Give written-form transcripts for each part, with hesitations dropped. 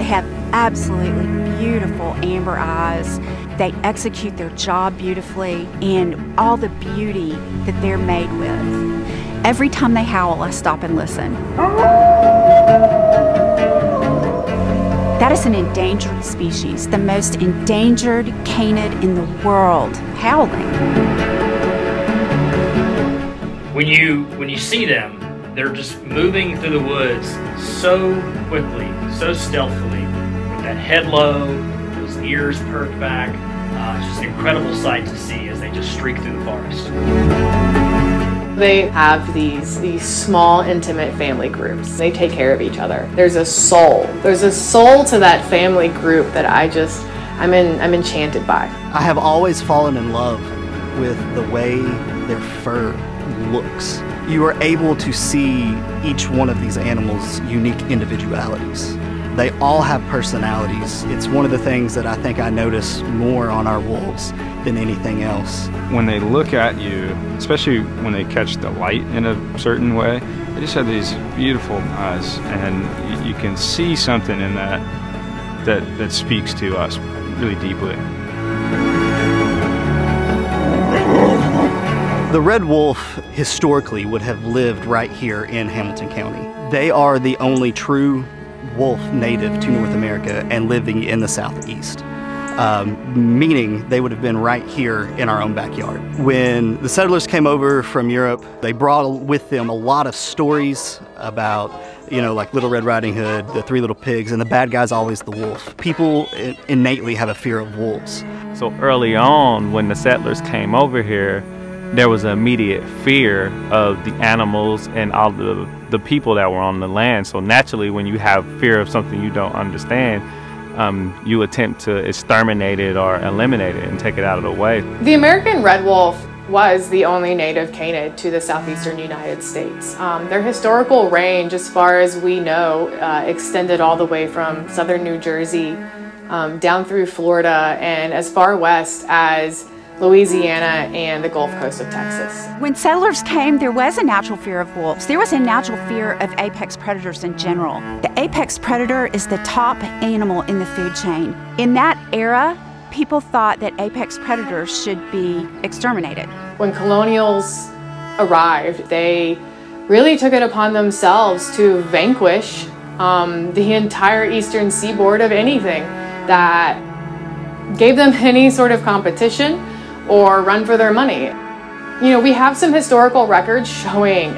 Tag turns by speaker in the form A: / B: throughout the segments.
A: have absolutely beautiful amber eyes. They execute their job beautifully, and all the beauty that they're made with. Every time they howl, I stop and listen. That is an endangered species, the most endangered canid in the world, howling.
B: When you see them, they're just moving through the woods so quickly, so stealthily, with that head low, those ears perked back. It's just an incredible sight to see as they just streak through the forest.
C: They have these small, intimate family groups. They take care of each other. There's a soul. There's a soul to that family group that I'm enchanted by.
D: I have always fallen in love with the way their fur looks. You are able to see each one of these animals' unique individualities. They all have personalities. It's one of the things that I think I notice more on our wolves than anything else.
E: When they look at you, especially when they catch the light in a certain way, they just have these beautiful eyes, and you can see something in that speaks to us really deeply.
D: The red wolf historically would have lived right here in Hamilton County. They are the only true wolf native to North America and living in the southeast, meaning they would have been right here in our own backyard. When the settlers came over from Europe, they brought with them a lot of stories about, like Little Red Riding Hood, the Three Little Pigs, and the bad guy's always the wolf. People innately have a fear of wolves.
F: So early on, when the settlers came over here, there was an immediate fear of the animals and all the people that were on the land. So naturally, when you have fear of something you don't understand, you attempt to exterminate it or eliminate it and take it out of the way.
C: The American red wolf was the only native canid to the southeastern United States. Their historical range, as far as we know, extended all the way from southern New Jersey down through Florida and as far west as Louisiana and the Gulf Coast of Texas.
A: When settlers came, there was a natural fear of wolves. There was a natural fear of apex predators in general. The apex predator is the top animal in the food chain. In that era, people thought that apex predators should be exterminated.
C: When colonials arrived, they really took it upon themselves to vanquish the entire eastern seaboard of anything that gave them any sort of competition or run for their money. We have some historical records showing,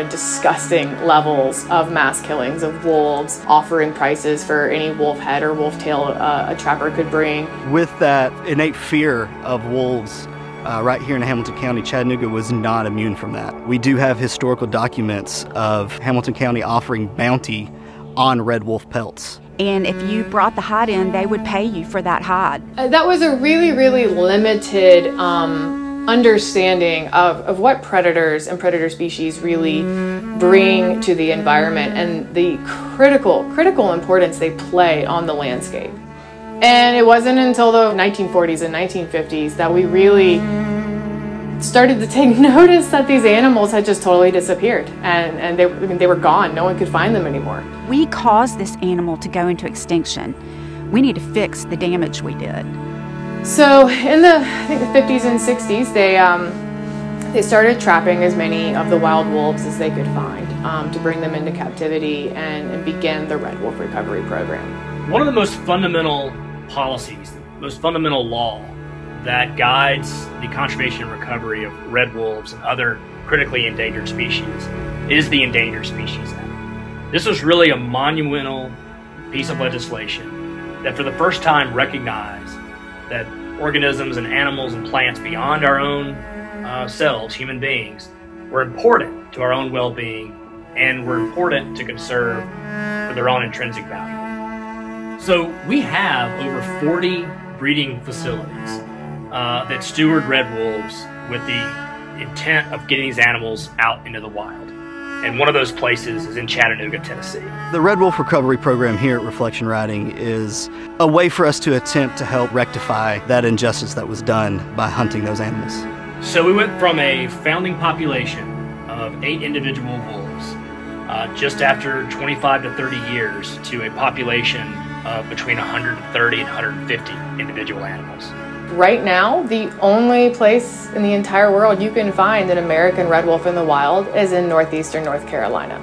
C: disgusting levels of mass killings of wolves, offering prices for any wolf head or wolf tail a trapper could bring.
D: With that innate fear of wolves, right here in Hamilton County, Chattanooga was not immune from that. We do have historical documents of Hamilton County offering bounty on red wolf pelts.
A: And if you brought the hide in, they would pay you for that hide.
C: That was a really, really limited understanding of what predators and predator species really bring to the environment and the critical importance they play on the landscape. And it wasn't until the 1940s and 1950s that we really started to take notice that these animals had just totally disappeared and they were gone. No one could find them anymore.
A: We caused this animal to go into extinction. We need to fix the damage we did.
C: So in the 50s and 60s, they started trapping as many of the wild wolves as they could find to bring them into captivity and begin the Red Wolf Recovery Program.
B: One of the most fundamental policies, most fundamental law that guides the conservation and recovery of red wolves and other critically endangered species is the Endangered Species Act. This was really a monumental piece of legislation that for the first time recognized that organisms and animals and plants beyond our own selves, human beings, were important to our own well-being and were important to conserve for their own intrinsic value. So we have over 40 breeding facilities that steward red wolves with the intent of getting these animals out into the wild. And one of those places is in Chattanooga, Tennessee.
D: The Red Wolf Recovery Program here at Reflection Riding is a way for us to attempt to help rectify that injustice that was done by hunting those animals.
B: So we went from a founding population of 8 individual wolves just after 25 to 30 years to a population of between 130 and 150 individual animals.
C: Right now, the only place in the entire world you can find an American red wolf in the wild is in northeastern North Carolina.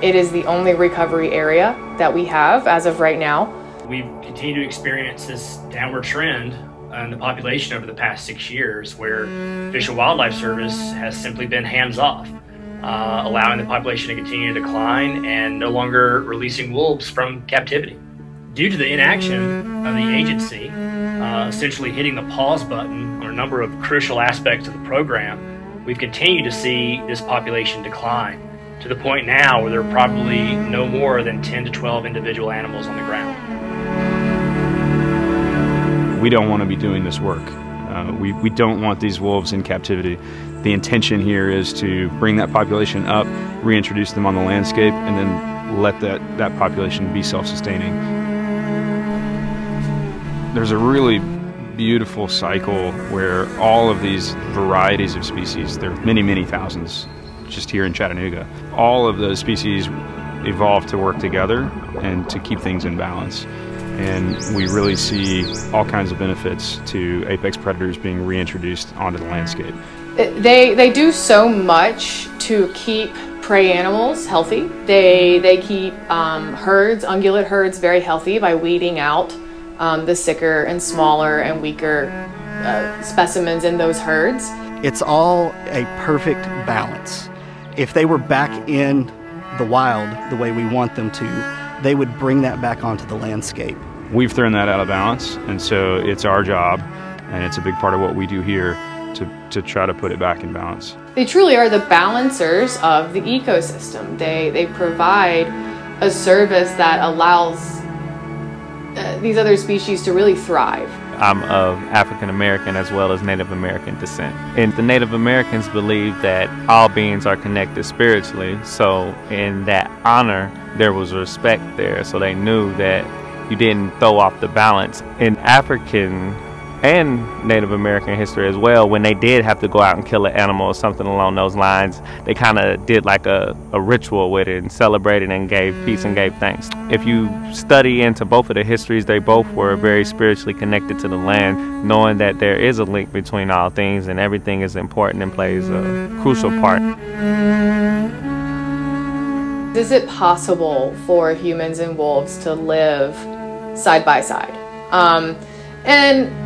C: It is the only recovery area that we have as of right now.
B: We've continued to experience this downward trend in the population over the past 6 years, where Fish and Wildlife Service has simply been hands-off, allowing the population to continue to decline and no longer releasing wolves from captivity. Due to the inaction of the agency, essentially hitting the pause button on a number of crucial aspects of the program, we've continued to see this population decline to the point now where there are probably no more than 10 to 12 individual animals on the ground.
E: We don't want to be doing this work. We don't want these wolves in captivity. The intention here is to bring that population up, reintroduce them on the landscape, and then let that population be self-sustaining. There's a really beautiful cycle where all of these varieties of species, there are many, many thousands just here in Chattanooga, all of those species evolve to work together and to keep things in balance. And we really see all kinds of benefits to apex predators being reintroduced onto the landscape.
C: They do so much to keep prey animals healthy. They keep herds, ungulate herds, very healthy by weeding out the sicker and smaller and weaker specimens in those herds.
D: It's all a perfect balance. If they were back in the wild the way we want them to, they would bring that back onto the landscape.
E: We've thrown that out of balance, and so it's our job, and it's a big part of what we do here, to try to put it back in balance.
C: They truly are the balancers of the ecosystem. They provide a service that allows these other species to really thrive.
F: I'm of African American as well as Native American descent. And the Native Americans believe that all beings are connected spiritually, so in that honor there was respect there, so they knew that you didn't throw off the balance. In African and Native American history as well, when they did have to go out and kill an animal or something along those lines, they kind of did like a ritual with it and celebrated and gave peace and gave thanks. If you study into both of the histories, they both were very spiritually connected to the land, knowing that there is a link between all things and everything is important and plays a crucial part.
C: Is it possible for humans and wolves to live side by side? And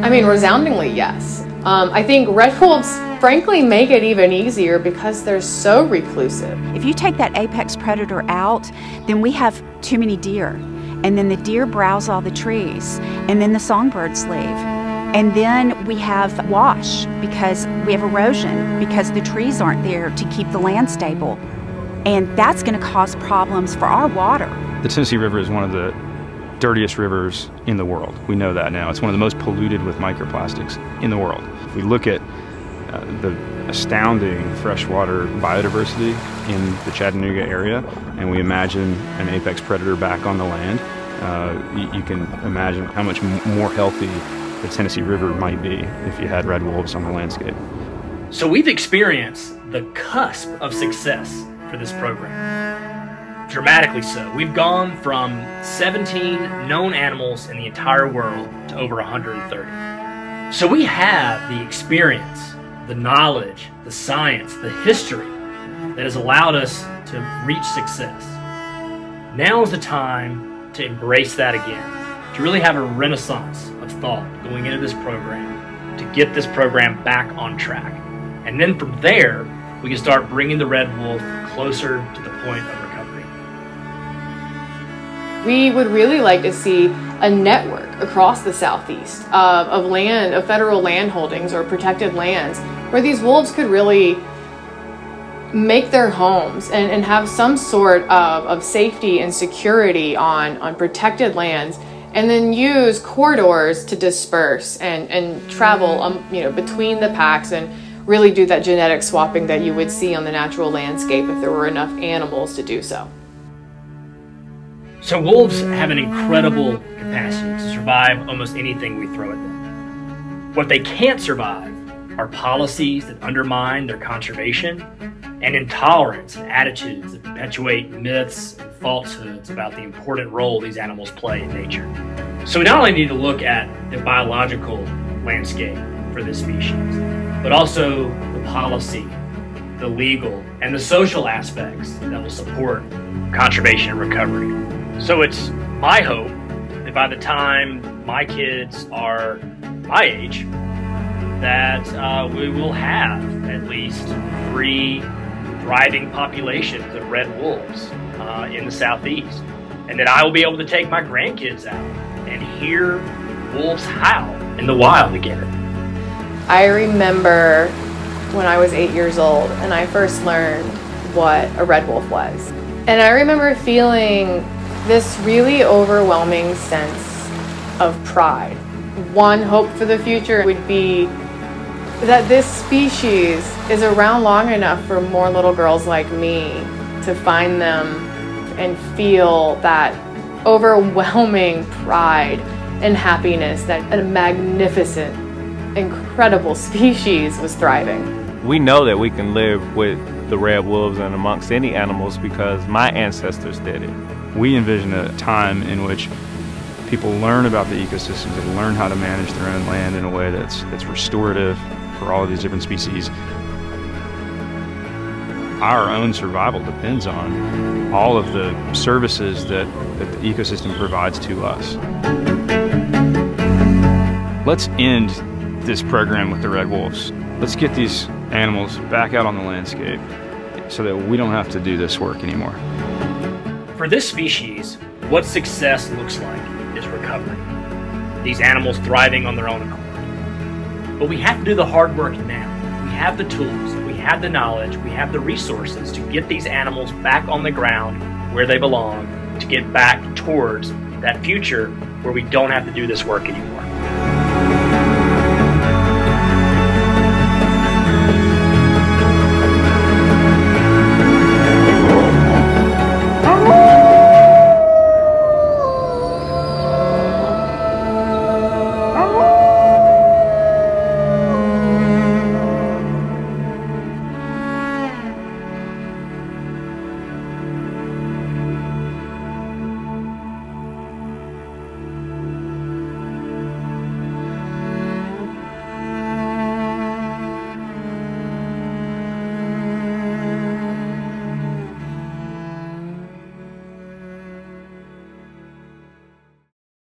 C: I mean, resoundingly yes. I think red wolves frankly make it even easier because they're so reclusive.
A: If you take that apex predator out, then we have too many deer. And then the deer browse all the trees. And then the songbirds leave. And then we have wash because we have erosion because the trees aren't there to keep the land stable. And that's going to cause problems for our water.
E: The Tennessee River is one of the dirtiest rivers in the world. We know that now. It's one of the most polluted with microplastics in the world. If we look at the astounding freshwater biodiversity in the Chattanooga area, and we imagine an apex predator back on the land, you can imagine how much more healthy the Tennessee River might be if you had red wolves on the landscape.
B: So we've experienced the cusp of success for this program. Dramatically so. We've gone from 17 known animals in the entire world to over 130. So we have the experience, the knowledge, the science, the history that has allowed us to reach success. Now is the time to embrace that again, to really have a renaissance of thought going into this program, to get this program back on track. And then from there, we can start bringing the red wolf closer to the point of recovery.
C: We would really like to see a network across the Southeast of federal land holdings or protected lands where these wolves could really make their homes and have some sort of safety and security on protected lands, and then use corridors to disperse and travel between the packs and really do that genetic swapping that you would see on the natural landscape if there were enough animals to do so.
B: So wolves have an incredible capacity to survive almost anything we throw at them. What they can't survive are policies that undermine their conservation and intolerance and attitudes that perpetuate myths and falsehoods about the important role these animals play in nature. So we not only need to look at the biological landscape for this species, but also the policy, the legal, and the social aspects that will support conservation and recovery. So it's my hope that by the time my kids are my age, that we will have at least 3 thriving populations of red wolves in the southeast, and that I will be able to take my grandkids out and hear wolves howl in the wild again.
C: I remember when I was 8 years old and I first learned what a red wolf was. And I remember feeling this really overwhelming sense of pride. One hope for the future would be that this species is around long enough for more little girls like me to find them and feel that overwhelming pride and happiness that a magnificent, incredible species was thriving.
F: We know that we can live with the red wolves and amongst any animals because my ancestors did it.
E: We envision a time in which people learn about the ecosystems, they learn how to manage their own land in a way that's restorative for all of these different species. Our own survival depends on all of the services that the ecosystem provides to us. Let's end this program with the red wolves. Let's get these animals back out on the landscape so that we don't have to do this work anymore.
B: For this species, what success looks like is recovery. These animals thriving on their own accord. But we have to do the hard work now. We have the tools, we have the knowledge, we have the resources to get these animals back on the ground where they belong, to get back towards that future where we don't have to do this work anymore.